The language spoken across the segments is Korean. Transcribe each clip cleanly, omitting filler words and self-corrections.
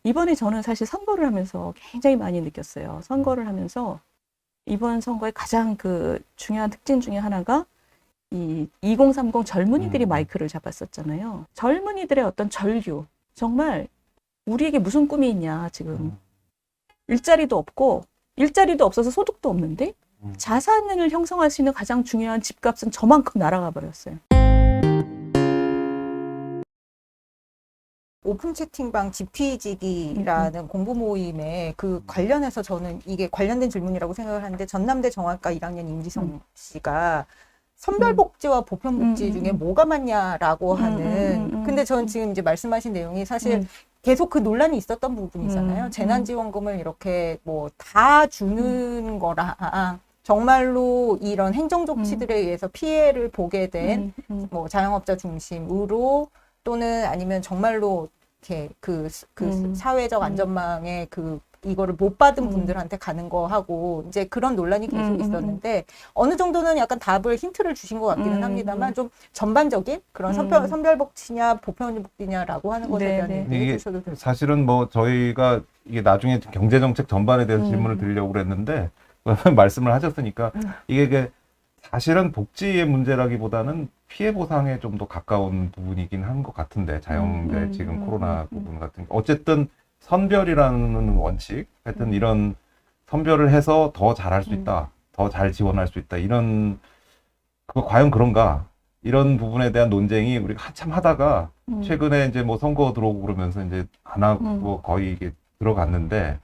이번에 저는 사실 선거를 하면서 굉장히 많이 느꼈어요. 선거를 하면서 이번 선거의 가장 그 중요한 특징 중에 하나가 이 2030 젊은이들이 마이크를 잡았었잖아요. 젊은이들의 어떤 절규. 정말 우리에게 무슨 꿈이 있냐, 지금. 일자리도 없고, 일자리도 없어서 소득도 없는데, 자산을 형성할 수 있는 가장 중요한 집값은 저만큼 날아가 버렸어요. 오픈 채팅방 지피지기라는 공부 모임에 그 관련해서 저는 이게 관련된 질문이라고 생각을 하는데 전남대 정학과 1학년 임지성 씨가 선별복지와 보편복지 중에 뭐가 맞냐라고 하는 근데 전 지금 이제 말씀하신 내용이 사실 계속 그 논란이 있었던 부분이잖아요. 재난지원금을 이렇게 뭐 다 주는 거랑 정말로 이런 행정조치들에 의해서 피해를 보게 된 뭐 자영업자 중심으로 또는 아니면 정말로 이렇게 그 사회적 안전망에 이거를 못 받은 분들한테 가는 거 하고 이제 그런 논란이 계속 있었는데 어느 정도는 약간 답을 힌트를 주신 것 같기는 합니다만 좀 전반적인 그런 선별복지냐 보편복지냐라고 하는 것에 대한 얘기 해주셔도 됩니다. 사실은 뭐 저희가 이게 나중에 경제정책 전반에 대해서 질문을 드리려고 그랬는데 말씀을 하셨으니까 이게 사실은 복지의 문제라기보다는 피해 보상에 좀 더 가까운 부분이긴 한 것 같은데 자영업의 지금 코로나 부분 같은 게 어쨌든 선별이라는 원칙 하여튼 이런 선별을 해서 더 잘할 수 있다 더 잘 지원할 수 있다 이런 그거 과연 그런가 이런 부분에 대한 논쟁이 우리가 한참 하다가 최근에 이제 뭐 선거 들어오고 그러면서 이제 안 하고 거의 이게 들어갔는데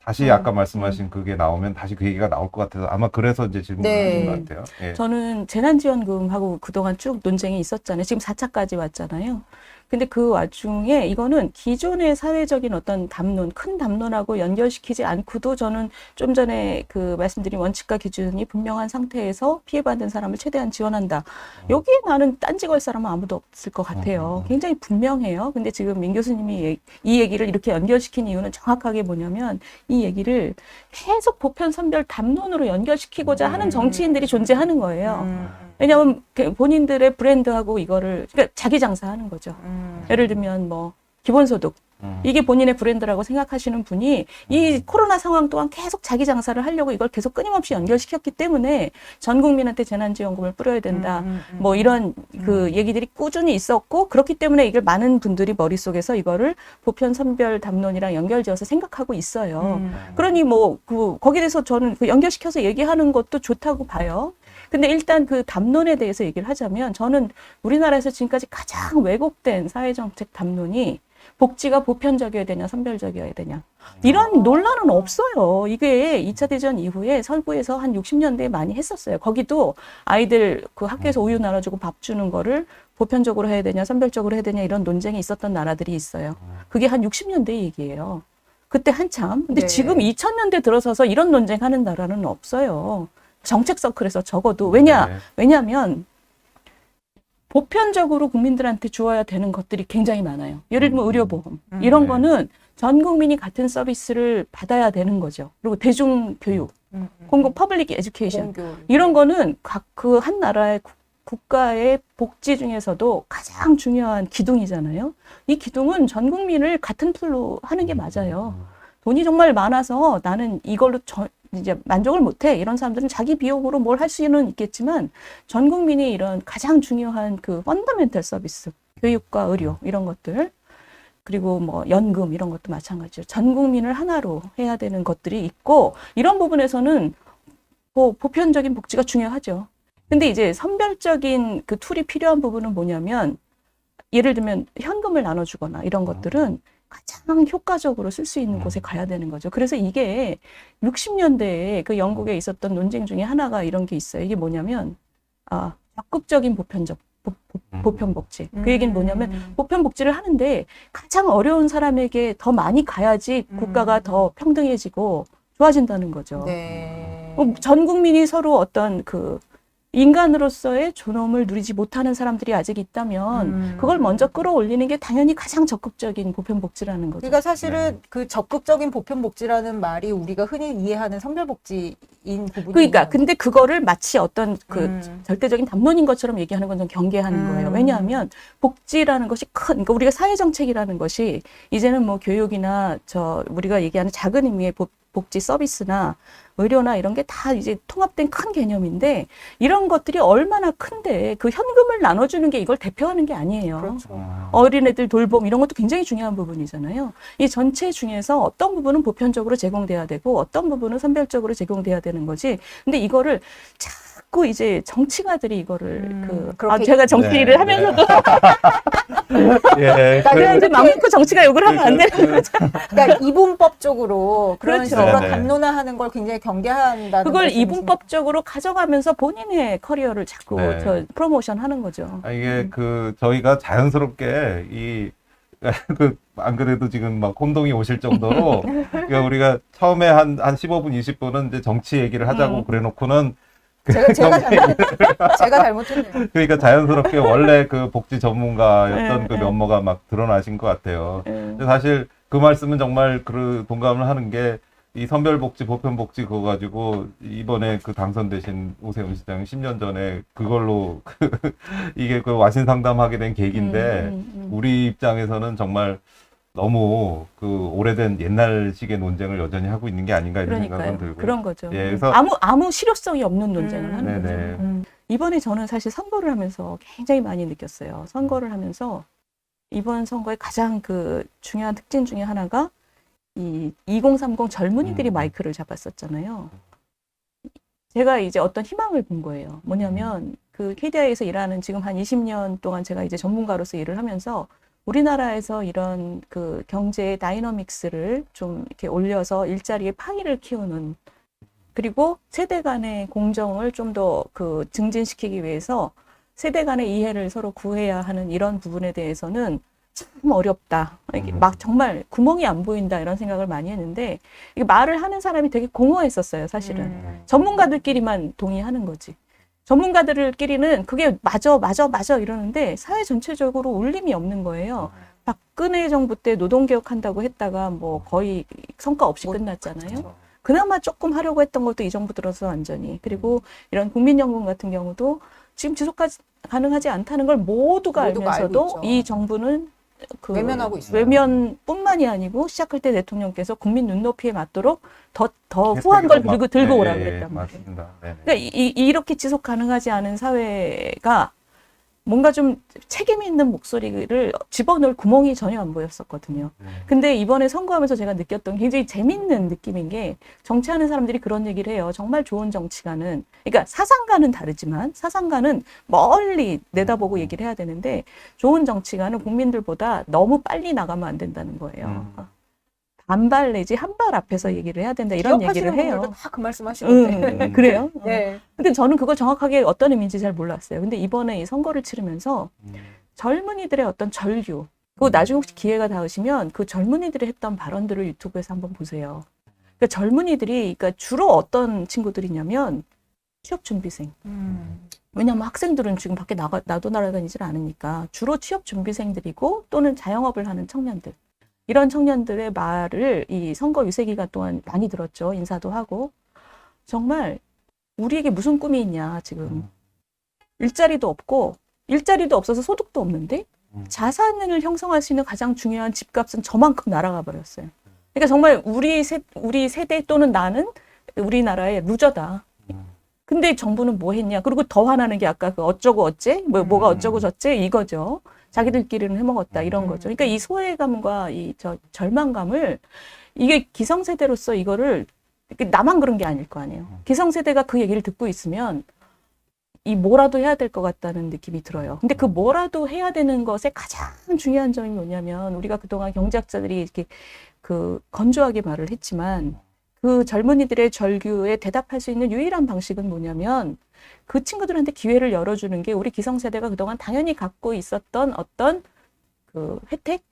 다시 아까 말씀하신 그게 나오면 다시 그 얘기가 나올 것 같아서 아마 그래서 이제 질문을 하신 것 같아요. 예. 저는 재난지원금하고 그동안 쭉 논쟁이 있었잖아요. 지금 4차까지 왔잖아요. 근데 그 와중에 이거는 기존의 사회적인 어떤 담론, 큰 담론하고 연결시키지 않고도 저는 좀 전에 그 말씀드린 원칙과 기준이 분명한 상태에서 피해받은 사람을 최대한 지원한다. 여기에 나는 딴지 걸 사람은 아무도 없을 것 같아요. 굉장히 분명해요. 근데 지금 민 교수님이 이 얘기를 이렇게 연결시킨 이유는 정확하게 뭐냐면 이 얘기를 계속 보편 선별 담론으로 연결시키고자 하는 정치인들이 존재하는 거예요. 왜냐하면 본인들의 브랜드하고 이거를 그러니까 자기 장사하는 거죠. 예를 들면 뭐 기본소득 이게 본인의 브랜드라고 생각하시는 분이 이 코로나 상황 동안 계속 자기 장사를 하려고 이걸 계속 끊임없이 연결시켰기 때문에 전 국민한테 재난지원금을 뿌려야 된다. 뭐 이런 그 얘기들이 꾸준히 있었고 그렇기 때문에 이걸 많은 분들이 머릿속에서 이거를 보편 선별 담론이랑 연결지어서 생각하고 있어요. 그러니 뭐 거기에 대해서 저는 그 연결시켜서 얘기하는 것도 좋다고 봐요. 근데 일단 그 담론에 대해서 얘기를 하자면 저는 우리나라에서 지금까지 가장 왜곡된 사회정책 담론이 복지가 보편적이어야 되냐 선별적이어야 되냐 이런 논란은 없어요. 이게 2차 대전 이후에 서구에서 한 60년대에 많이 했었어요. 거기도 아이들 그 학교에서 우유 나눠주고 밥 주는 거를 보편적으로 해야 되냐 선별적으로 해야 되냐 이런 논쟁이 있었던 나라들이 있어요. 그게 한 60년대 얘기예요. 그때 한참. 근데 지금 2000년대 들어서서 이런 논쟁하는 나라는 없어요. 정책 서클에서 적어도 왜냐하면 보편적으로 국민들한테 주어야 되는 것들이 굉장히 많아요. 예를 들면 의료보험 이런 거는 전 국민이 같은 서비스를 받아야 되는 거죠. 그리고 대중교육, 공공 퍼블릭 에듀케이션 이런 거는 각 그 한 나라의 국가의 복지 중에서도 가장 중요한 기둥이잖아요. 이 기둥은 전 국민을 같은 풀로 하는 게 맞아요. 돈이 정말 많아서 나는 이걸로 이제 만족을 못해. 이런 사람들은 자기 비용으로 뭘 할 수는 있겠지만 전 국민이 이런 가장 중요한 그 펀더멘털 서비스, 교육과 의료 이런 것들 그리고 뭐 연금 이런 것도 마찬가지죠. 전 국민을 하나로 해야 되는 것들이 있고 이런 부분에서는 보편적인 복지가 중요하죠. 근데 이제 선별적인 그 툴이 필요한 부분은 뭐냐면 예를 들면 현금을 나눠주거나 이런 것들은 가장 효과적으로 쓸 수 있는 곳에 가야 되는 거죠. 그래서 이게 60년대에 그 영국에 있었던 논쟁 중에 하나가 이런 게 있어요. 이게 뭐냐면 적극적인 보편복지. 그 얘기는 뭐냐면 보편복지를 하는데 가장 어려운 사람에게 더 많이 가야지 국가가 더 평등해지고 좋아진다는 거죠. 전 국민이 서로 어떤 인간으로서의 존엄을 누리지 못하는 사람들이 아직 있다면 그걸 먼저 끌어올리는 게 당연히 가장 적극적인 보편복지라는 거죠. 그러니까 사실은 그 적극적인 보편복지라는 말이 우리가 흔히 이해하는 선별복지인 부분이 그러니까 근데 그거를 마치 어떤 그 음. 절대적인 담론인 것처럼 얘기하는 건 좀 경계하는 거예요. 왜냐하면 복지라는 것이 그러니까 우리가 사회정책이라는 것이 이제는 뭐 교육이나 우리가 얘기하는 작은 의미의 복지 서비스나 의료나 이런 게 다 이제 통합된 큰 개념인데 이런 것들이 얼마나 큰데 그 현금을 나눠주는 게 이걸 대표하는 게 아니에요. 그렇죠. 어린애들 돌봄 이런 것도 굉장히 중요한 부분이잖아요. 이 전체 중에서 어떤 부분은 보편적으로 제공돼야 되고 어떤 부분은 선별적으로 제공돼야 되는 거지. 근데 이거를 자꾸 이제 정치가들이 이거를 그렇게 제가 정치 네, 일을 하면서도 예, 나중에 이제 맘 먹고 정치가 욕을 하면 안 되는 거죠. 그러니까 이분법적으로 그런 그렇죠. 식으로 네네. 담론화하는 걸 굉장히 경계한다는 그걸 말씀이신 이분법적으로 가져가면서 본인의 커리어를 자꾸 네. 프로모션 하는 거죠. 이게 저희가 자연스럽게 안 그래도 지금 막 혼동이 오실 정도로 그러니까 우리가 처음에 한 15분, 20분은 이제 정치 얘기를 하자고 그래 놓고는 제가 잘못했네요. 그러니까 자연스럽게 원래 그 복지 전문가였던 네, 그 네. 면모가 막 드러나신 것 같아요. 예. 근데 사실 그 말씀은 정말 동감을 하는 게 이 선별복지, 보편복지 그거 가지고 이번에 당선되신 오세훈 시장이 10년 전에 그걸로 이게 와신 상담하게 된 계기인데 우리 입장에서는 정말 너무 오래된 옛날식의 논쟁을 여전히 하고 있는 게 아닌가 이런 생각은 그러니까요. 들고. 그런 거죠. 예, 그래서 아무 실효성이 없는 논쟁을 하는 네네. 거죠. 이번에 저는 사실 선거를 하면서 굉장히 많이 느꼈어요. 선거를 하면서 이번 선거의 가장 중요한 특징 중에 하나가 이 2030 젊은이들이 마이크를 잡았었잖아요. 제가 이제 어떤 희망을 본 거예요. 뭐냐면 KDI에서 일하는 지금 한 20년 동안 제가 이제 전문가로서 일을 하면서 우리나라에서 이런 경제의 다이너믹스를 좀 이렇게 올려서 일자리의 파이를 키우는 그리고 세대 간의 공정을 좀 더 증진시키기 위해서 세대 간의 이해를 서로 구해야 하는 이런 부분에 대해서는 참 어렵다. 이게 막 정말 구멍이 안 보인다 이런 생각을 많이 했는데 이게 말을 하는 사람이 되게 공허했었어요, 사실은. 전문가들끼리만 동의하는 거지. 전문가들끼리는 그게 맞아 이러는데 사회 전체적으로 울림이 없는 거예요. 박근혜 정부 때 노동개혁 한다고 했다가 뭐 거의 성과 없이 끝났잖아요. 그나마 조금 하려고 했던 것도 이 정부 들어서 완전히. 그리고 이런 국민연금 같은 경우도 지금 지속 가능하지 않다는 걸 모두가 모두가 알면서도 알고 있죠. 이 정부는 외면하고 있어요. 외면뿐만이 아니고 시작할 때 대통령께서 국민 눈높이에 맞도록 더 후한 걸 들고 오라고 그랬단 말이에요. 맞습니다. 네네. 그러니까 이렇게 지속 가능하지 않은 사회가 뭔가 좀 책임 있는 목소리를 집어넣을 구멍이 전혀 안 보였었거든요. 근데 이번에 선거하면서 제가 느꼈던 굉장히 재밌는 느낌인 게 정치하는 사람들이 그런 얘기를 해요. 정말 좋은 정치가는 그러니까 사상가는 다르지만 사상가는 멀리 내다보고 얘기를 해야 되는데 좋은 정치가는 국민들보다 너무 빨리 나가면 안 된다는 거예요. 반발 내지 한 발 앞에서 얘기를 해야 된다 이런 얘기를 해요. 다그 말씀하시는데. 그래요? 네. 근데 저는 그걸 정확하게 어떤 의미인지 잘 몰랐어요. 근데 이번에 이 선거를 치르면서 젊은이들의 어떤 절규, 그거 나중에 혹시 기회가 닿으시면 그 젊은이들이 했던 발언들을 유튜브에서 한번 보세요. 그러니까 젊은이들이 그러니까 주로 어떤 친구들이냐면 취업 준비생. 왜냐하면 학생들은 지금 밖에 나도 날아다니질 않으니까 주로 취업 준비생들이고 또는 자영업을 하는 청년들. 이런 청년들의 말을 이 선거 유세 기간 동안 많이 들었죠. 인사도 하고. 정말 우리에게 무슨 꿈이 있냐 지금. 일자리도 없어서 소득도 없는데 자산을 형성할 수 있는 가장 중요한 집값은 저만큼 날아가 버렸어요. 그러니까 정말 우리 세대 또는 나는 우리나라의 루저다. 근데 정부는 뭐 했냐. 그리고 더 화나는 게 아까 어쩌고 어째 뭐가 어쩌고 저째 이거죠. 자기들끼리는 해먹었다 이런 거죠. 그러니까 이 소외감과 절망감을 이게 기성세대로서 이거를 나만 그런 게 아닐 거 아니에요. 기성세대가 그 얘기를 듣고 있으면 이 뭐라도 해야 될 것 같다는 느낌이 들어요. 근데 그 뭐라도 해야 되는 것의 가장 중요한 점이 뭐냐면 우리가 그동안 경제학자들이 이렇게 건조하게 말을 했지만 그 젊은이들의 절규에 대답할 수 있는 유일한 방식은 뭐냐면 그 친구들한테 기회를 열어주는 게 우리 기성세대가 그동안 당연히 갖고 있었던 어떤 혜택?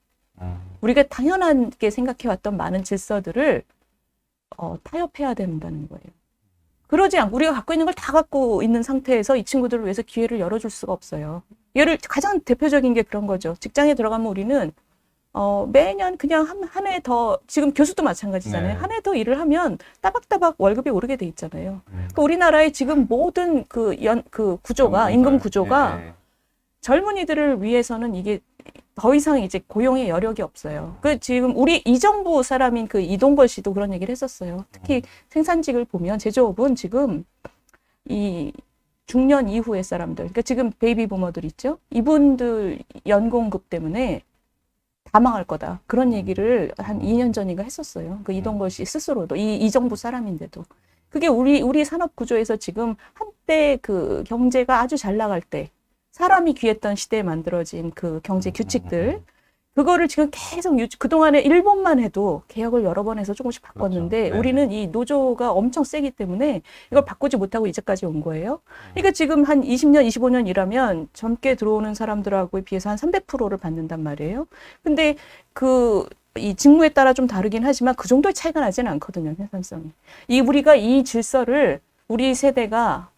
우리가 당연하게 생각해왔던 많은 질서들을 타협해야 된다는 거예요. 그러지 않고 우리가 갖고 있는 걸 다 갖고 있는 상태에서 이 친구들을 위해서 기회를 열어줄 수가 없어요. 가장 대표적인 게 그런 거죠. 직장에 들어가면 우리는 매년 그냥 한 해 더, 지금 교수도 마찬가지잖아요. 네. 한 해 더 일을 하면 따박따박 월급이 오르게 돼 있잖아요. 그러니까 우리나라의 지금 모든 그 구조가, 임금 구조가 예, 예. 젊은이들을 위해서는 이게 더 이상 이제 고용의 여력이 없어요. 그 지금 우리 이 정부 사람인 그 이동걸 씨도 그런 얘기를 했었어요. 특히 생산직을 보면 제조업은 지금 이 중년 이후의 사람들, 그러니까 지금 베이비 부머들 있죠? 이분들 연공급 때문에 다 망할 거다. 그런 얘기를 한 2년 전인가 했었어요. 그 이동걸 씨 스스로도 이 정부 사람인데도. 그게 우리 산업 구조에서 지금 한때 그 경제가 아주 잘 나갈 때 사람이 귀했던 시대에 만들어진 그 경제 규칙들, 그거를 지금 계속 그동안에 일본만 해도 개혁을 여러 번 해서 조금씩 바꿨는데 그렇죠. 네. 우리는 이 노조가 엄청 세기 때문에 이걸 바꾸지 못하고 이제까지 온 거예요. 그러니까 지금 한 20년, 25년 일하면 젊게 들어오는 사람들하고에 비해서 한 300%를 받는단 말이에요. 근데 이 직무에 따라 좀 다르긴 하지만 그 정도의 차이가 나지는 않거든요, 생산성이. 우리가 이 질서를 우리 세대가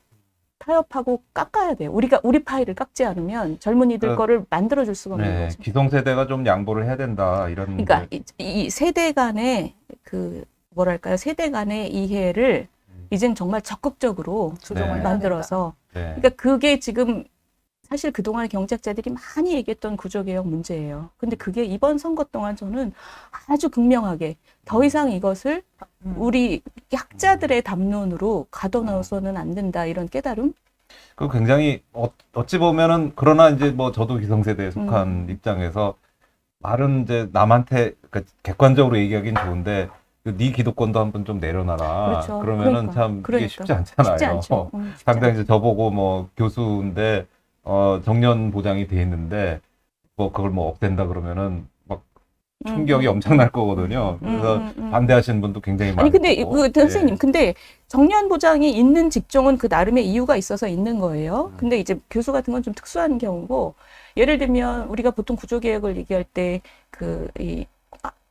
타협하고 깎아야 돼요. 우리 파일을 깎지 않으면 젊은이들 거를 만들어줄 수가 없는 네, 거죠. 기성세대가 좀 양보를 해야 된다 이런. 그러니까 이제- 이 세대 간의 뭐랄까요, 세대 간의 이해를 이젠 정말 적극적으로 조정을 네. 만들어서, 네. 그러니까 그게 지금 사실 그동안 경제학자들이 많이 얘기했던 구조개혁 문제예요. 근데 그게 이번 선거 동안 저는 아주 극명하게 더 이상 이것을 우리 약자들의 담론으로 가둬넣어서는 안 된다, 이런 깨달음? 그 굉장히 어찌 보면은 그러나 이제 뭐 저도 기성세대에 속한 입장에서 말은 이제 남한테 그러니까 객관적으로 얘기하기는 좋은데 네 기득권도 한번 좀 내려놔라. 그렇죠. 그러면은 그러니까. 참 이게 그러니까. 쉽지 않잖아요. 쉽지 않죠. 쉽지 당장 이제 저보고 뭐 교수인데 정년 보장이 돼 있는데 뭐 그걸 뭐 없앤다 그러면은 막 충격이 엄청날 거거든요. 그래서 반대하시는 분도 굉장히 많고. 아니 근데 선생님, 예. 근데 정년 보장이 있는 직종은 그 나름의 이유가 있어서 있는 거예요. 근데 이제 교수 같은 건 좀 특수한 경우고, 예를 들면 우리가 보통 구조개혁을 얘기할 때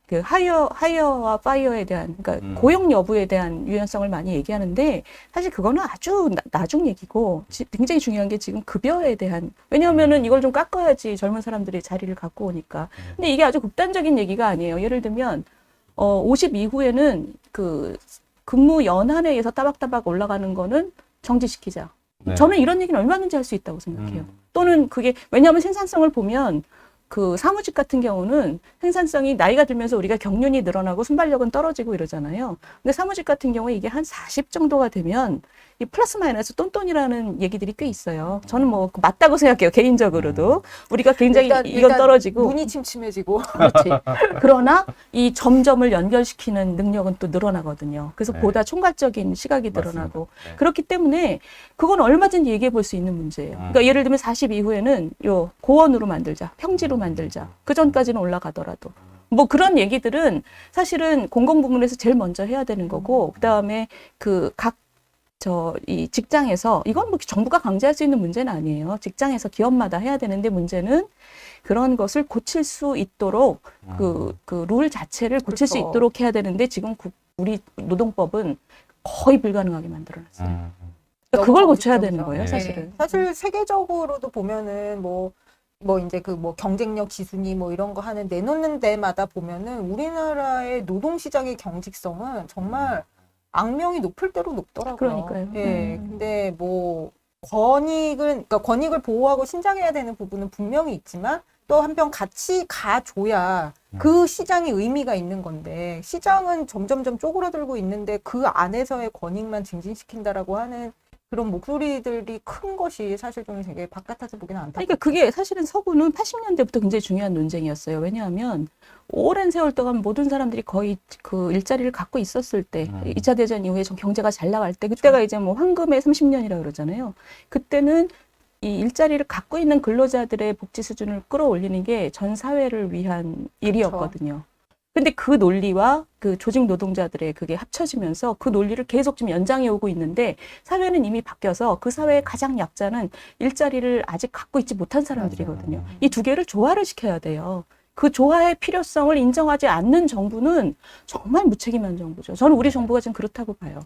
그 하이어와 파이어에 대한, 그러니까 고용 여부에 대한 유연성을 많이 얘기하는데 사실 그거는 아주 나중 얘기고, 굉장히 중요한 게 지금 급여에 대한, 왜냐하면은 이걸 좀 깎아야지 젊은 사람들이 자리를 갖고 오니까. 근데 이게 아주 극단적인 얘기가 아니에요. 예를 들면 50 이후에는 그 근무 연한에 의해서 따박따박 올라가는 거는 정지시키자. 네. 저는 이런 얘기는 얼마든지 할 수 있다고 생각해요. 또는 그게, 왜냐하면 생산성을 보면 그 사무직 같은 경우는 생산성이 나이가 들면서 우리가 경륜이 늘어나고 순발력은 떨어지고 이러잖아요. 근데 사무직 같은 경우에 이게 한 40 정도가 되면 이 플러스 마이너스 똔똔이라는 얘기들이 꽤 있어요. 저는 뭐 맞다고 생각해요, 개인적으로도. 우리가 굉장히 이건 떨어지고. 눈이 침침해지고. 그렇지. 그러나 이 점점을 연결시키는 능력은 또 늘어나거든요. 그래서 네. 보다 총괄적인 시각이 맞습니다. 늘어나고. 네. 그렇기 때문에 그건 얼마든지 얘기해 볼 수 있는 문제예요. 그러니까 예를 들면 40 이후에는 고원으로 만들자, 평지로 만들자. 그 전까지는 올라가더라도. 뭐 그런 얘기들은 사실은 공공부문에서 제일 먼저 해야 되는 거고, 그 다음에 이 직장에서, 이건 뭐 정부가 강제할 수 있는 문제는 아니에요. 직장에서 기업마다 해야 되는데, 문제는 그런 것을 고칠 수 있도록 룰 자체를 고칠 수 그렇죠. 있도록 해야 되는데, 지금 우리 노동법은 거의 불가능하게 만들어놨어요. 그러니까 그걸 고쳐야 되는 거예요, 네. 사실은. 사실 세계적으로도 보면은 뭐 이제 경쟁력 지수니 뭐 이런 거 하는 내놓는 데마다 보면은 우리나라의 노동시장의 경직성은 정말 악명이 높을 대로 높더라고요. 그러니까요. 예. 근데 뭐 권익을 보호하고 신장해야 되는 부분은 분명히 있지만, 또 한편 같이 가줘야 그 시장이 의미가 있는 건데, 시장은 점점점 쪼그라들고 있는데 그 안에서의 권익만 증진시킨다라고 하는 그런 목소리들이 큰 것이 사실 좀 되게 바깥에서 보기는 안타깝죠. 그러니까 그게 사실은 서구는 80년대부터 굉장히 중요한 논쟁이었어요. 왜냐하면 오랜 세월 동안 모든 사람들이 거의 그 일자리를 갖고 있었을 때, 2차 대전 이후에 좀 경제가 잘 나갈 때, 그때가 이제 뭐 황금의 30년이라고 그러잖아요. 그때는 이 일자리를 갖고 있는 근로자들의 복지 수준을 끌어올리는 게 전 사회를 위한 일이었거든요. 근데 그 논리와 그 조직 노동자들의 그게 합쳐지면서 그 논리를 계속 좀 연장해 오고 있는데, 사회는 이미 바뀌어서 그 사회의 가장 약자는 일자리를 아직 갖고 있지 못한 사람들이거든요. 이 두 개를 조화를 시켜야 돼요. 그 조화의 필요성을 인정하지 않는 정부는 정말 무책임한 정부죠. 저는 우리 정부가 지금 그렇다고 봐요.